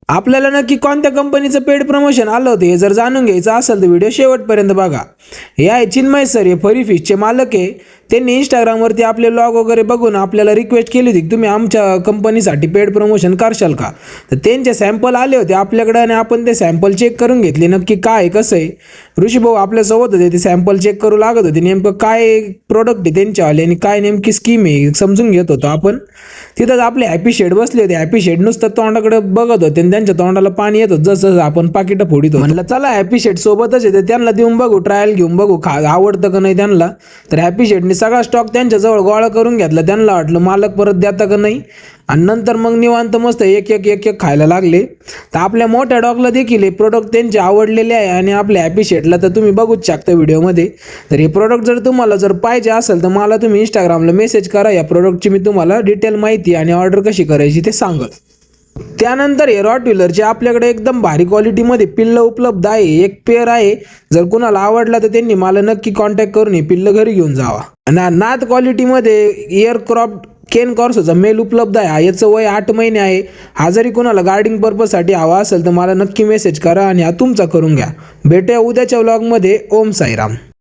आपल्याला नक्की कोणत्या कंपनीचं पेड प्रमोशन आलं होतं हे जर जाणून घ्यायचं असेल तर व्हिडिओ शेवटपर्यंत बघा. हे आहे चिन्मय सर, हे फरी फिशचे मालक आहे. त्यांनी इंस्टाग्रामवरती आपले ब्लॉग वगैरे बघून आपल्याला रिक्वेस्ट केली होती की तुम्ही आमच्या कंपनीसाठी पेड प्रमोशन करशाल का. तर त्यांचे सॅम्पल आले होते आपल्याकडे आणि आपण ते सॅम्पल चेक करून घेतले नक्की काय आहे कसं आहे. ऋषीभाऊ आपल्यासोबत होते, ते सॅम्पल चेक करू लागत होते, नेमकं काय प्रोडक्ट आहे त्यांच्यावाले आणि काय नेमकी स्कीम आहे समजून घेत होतो आपण. तिथंच आपले हॅपी शेड बसले होते. हॅपी शेड नुसतं तोंडाकडे बघत होते आणि त्यांच्या तोंडाला पाणी येत होतं जसं आपण पाकिटं फोडीत. म्हणलं चला हॅपी शेड सोबतच येते, त्यांना देऊन बघू, ट्रायल घेऊन बघू आवडतं का नाही त्यांना. तर हॅपी शेडने सगळा स्टॉक त्यांच्याजवळ गोळा करून घेतला. त्यांना वाटलं मालक परत देता का नाही, आणि नंतर मग निवांत मस्त एक एक एक एक खायला लागले. तर आपल्या मोठ्या डॉगला देखील हे प्रोडक्ट त्यांचे आवडलेले आहे आणि आपल्या हॅपी शेडला तर तुम्ही बघूच शकता व्हिडिओमध्ये. तर हे प्रोडक्ट जर तुम्हाला पाहिजे असेल तर मला तुम्ही इंस्टाग्रामला मेसेज करा. या प्रोडक्टची मी तुम्हाला डिटेल माहिती आणि ऑर्डर कशी करायची ते सांगत. त्यानंतर हे रॉटव्हीलरचे आपल्याकडे एकदम भारी क्वालिटीमध्ये पिल्लं उपलब्ध आहे. एक पेअर आहे, जर कुणाला आवडला तर त्यांनी मला नक्की कॉन्टॅक्ट करून हे पिल्लं घरी घेऊन जावा. आणि नाथ क्वालिटीमध्ये एअरक्रॉफ्ट केन कॉर्सोचा मेल उपलब्ध आहे. याचं वय 8 महिने आहे. हा जरी कोणाला गार्डिंग पर्पजसाठी हवा असेल तर मला नक्की मेसेज करा आणि हा तुमचा करून घ्या. भेटूया उद्याच्या व्लॉगमध्ये. ओम साईराम.